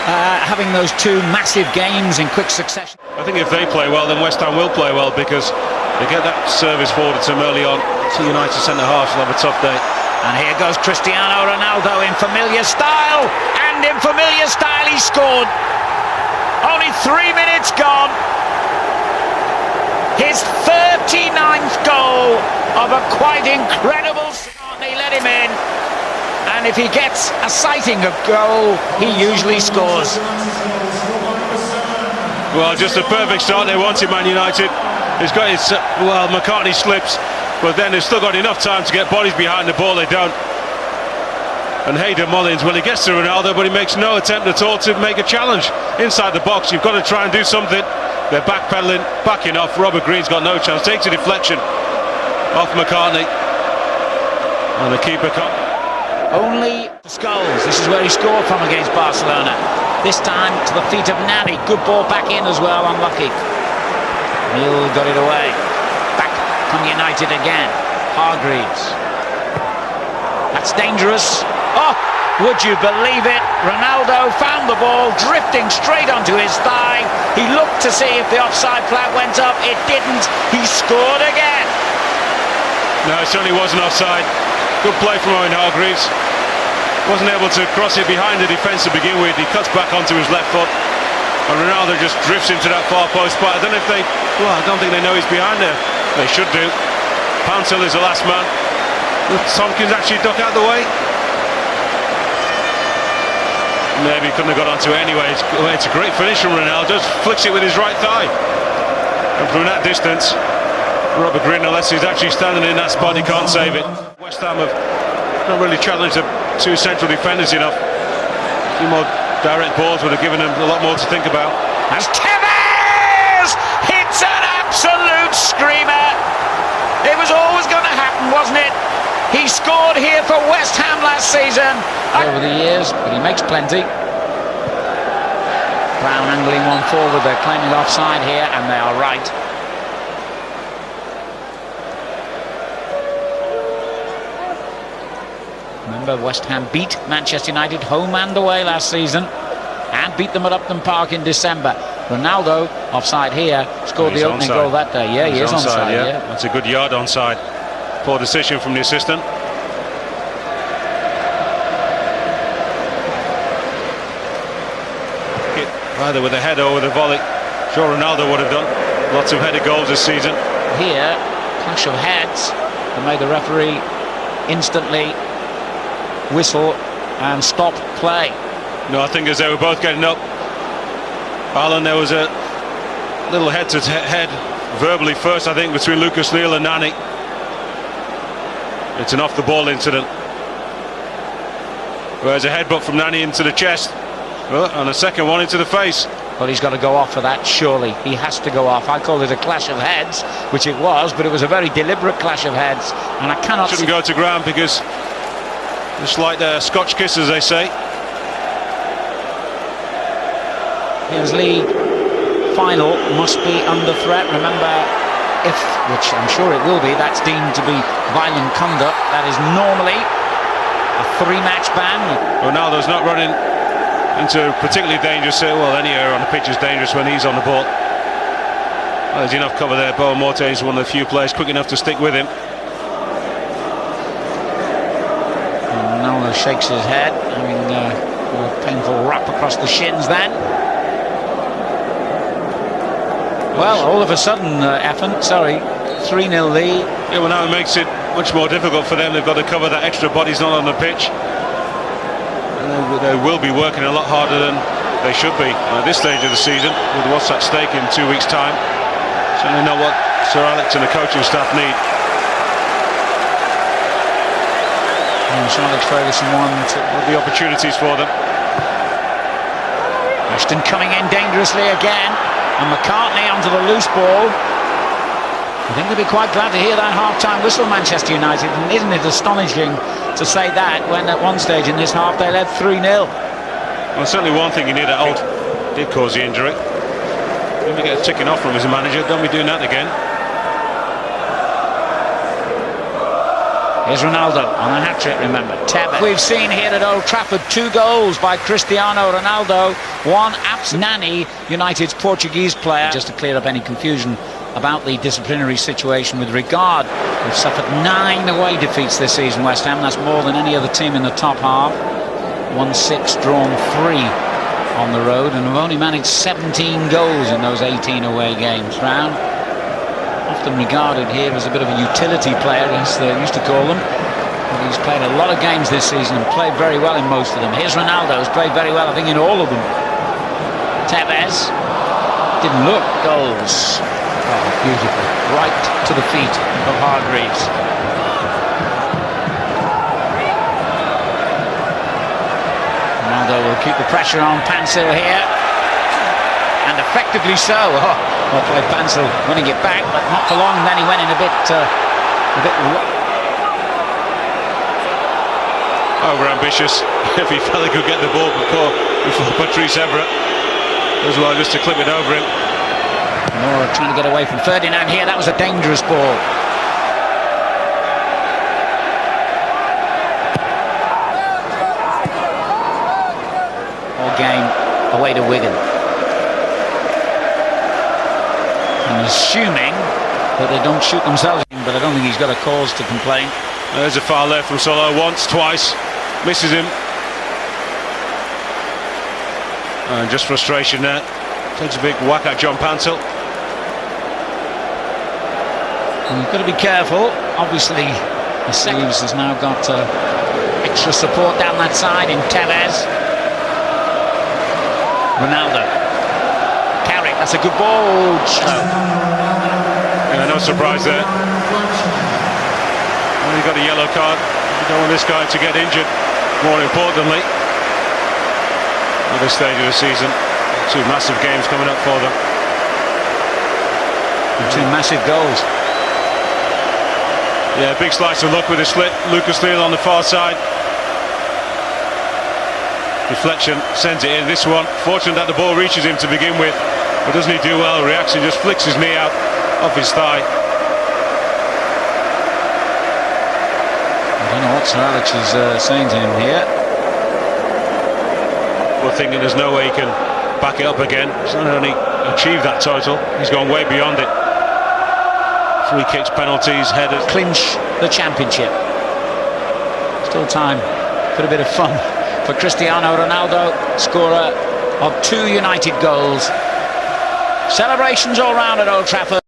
having those two massive games in quick succession. I think if they play well, then West Ham will play well, because they get that service forward to them early on. So United centre-halves will have a tough day. And here goes Cristiano Ronaldo in familiar style, and in familiar style he scored. Only 3 minutes gone. His 39th goal of a quite incredible start. He let him in, and if he gets a sighting of goal, he usually scores. Well, just a perfect start they wanted, Man United. He's got his, well, McCartney slips, but then they've still got enough time to get bodies behind the ball. They don't. And Hayden Mullins, well, he gets to Ronaldo, but he makes no attempt at all to make a challenge inside the box. You've got to try and do something. They're backpedaling, backing off. Robert Green's got no chance. Takes a deflection off McCartney. And the keeper Only Scholes. This is where he scored from against Barcelona. This time to the feet of Nani. Good ball back in as well, unlucky. Neil got it away. Back from United again. Hargreaves. That's dangerous. Oh, would you believe it? Ronaldo found the ball, drifting straight onto his thigh. He looked to see if the offside flag went up. It didn't. He scored again. No, it certainly wasn't offside. Good play from Owen Hargreaves. Wasn't able to cross it behind the defence to begin with. He cuts back onto his left foot, and Ronaldo just drifts into that far post spot. I don't know if they... Well, I don't think they know he's behind there. They should do. Pouncil is the last man. Tompkins actually duck out the way. Maybe he couldn't have got onto it anyway. It's a great finish from Ronaldo. Just flicks it with his right thigh. And from that distance, Robert Green, unless he's actually standing in that spot, he can't save it. West Ham have not really challenged the two central defenders enough. A few more direct balls would have given them a lot more to think about. As Tevez hits an absolute screamer. It was always going to happen, wasn't it? He scored here for West Ham last season. Over the years, but he makes plenty. Brown angling one forward. They're claiming offside here, and they are right. Remember, West Ham beat Manchester United home and away last season, and beat them at Upton Park in December. Ronaldo, offside here, scored the opening goal that day. Yeah, he is onside. Yeah. That's a good yard onside. Poor decision from the assistant. Either with a header or with a volley. Sure, Ronaldo would have done. Lots of headed goals this season. Here, clash of heads that made the referee instantly whistle and stop play. No, I think as they were both getting up, Alan, there was a little head-to-head verbally first, I think, between Lucas Leal and Nani. It's an off-the-ball incident. Whereas a headbutt from Nani into the chest. And a second one into the face. Well, he's got to go off for that, surely. He has to go off. I called it a clash of heads, which it was, but it was a very deliberate clash of heads. And I cannot... Shouldn't go to ground because just like the Scotch kiss, as they say. Champions League final must be under threat. Remember, if, which I'm sure it will be, that's deemed to be violent conduct. That is normally a 3-match ban. Ronaldo's not running into particularly dangerous, well, any area on the pitch is dangerous when he's on the ball. Well, there's enough cover there. Boa Morte is one of the few players quick enough to stick with him. Ronaldo shakes his head, having a painful wrap across the shins then. Well, all of a sudden, 3-0 lead. Yeah, well, now it makes it much more difficult for them. They've got to cover that extra body's not on the pitch. They will be working a lot harder than they should be at this stage of the season, with what's at stake in 2 weeks' time. Certainly not what Sir Alex and the coaching staff need. Sir Alex Ferguson wants the opportunities for them. Ashton coming in dangerously again, and McCartney onto the loose ball. I think they'll be quite glad to hear that half-time whistle, Manchester United, and isn't it astonishing to say that when at one stage in this half they led 3-0. Well, certainly one thing you need at Old did cause the injury. When we get a ticking off from his manager, don't be doing that again. Here's Ronaldo on a hat-trick, remember. Tevez. We've seen here at Old Trafford 2 goals by Cristiano Ronaldo. One Nani, United's Portuguese player. Just to clear up any confusion about the disciplinary situation with regard. We've suffered 9 away defeats this season, West Ham. That's more than any other team in the top half. 1-6, drawn 3 on the road, and we've only managed 17 goals in those 18 away games. Round, often regarded here as a bit of a utility player, as they used to call them. But he's played a lot of games this season and played very well in most of them. Here's Ronaldo, who's played very well, I think, in all of them. Tevez didn't look. Goals. Oh, beautiful. Right to the feet of Hargreaves. Ronaldo will keep the pressure on Pansil here. And effectively so. Oh, well played Pansil, winning it back, but not for long. Then he went in a bit over-ambitious. If he felt he could get the ball before Patrice Evra as well, just to clip it over him. Nora trying to get away from Ferdinand here. That was a dangerous ball. All game away to Wigan. And assuming that they don't shoot themselves in, but I don't think he's got a cause to complain. There's a foul there from Solo, once, twice, misses him. And just frustration there. Takes a big whack at John Pansil. And you've got to be careful. Obviously, the Saves has now got extra support down that side in Tevez. Ronaldo. Carrick, that's a good ball. Yeah, no surprise there. Well, you've got a yellow card. You don't want this guy to get injured. More importantly, at this stage of the season, 2 massive games coming up for them. And 2 massive goals. Yeah, big slice of luck with a slit. Lucas Leal on the far side. Deflection sends it in. This one, fortunate that the ball reaches him to begin with, but doesn't he do well? Reaction, just flicks his knee out off his thigh. I don't know what Sir Alex is saying to him here. We're thinking there's no way he can back it up again. He's not only achieved that total, he's gone way beyond it. Free kicks, penalties, headers. Clinch the championship. Still time for a bit of fun for Cristiano Ronaldo, scorer of 2 United goals. Celebrations all round at Old Trafford.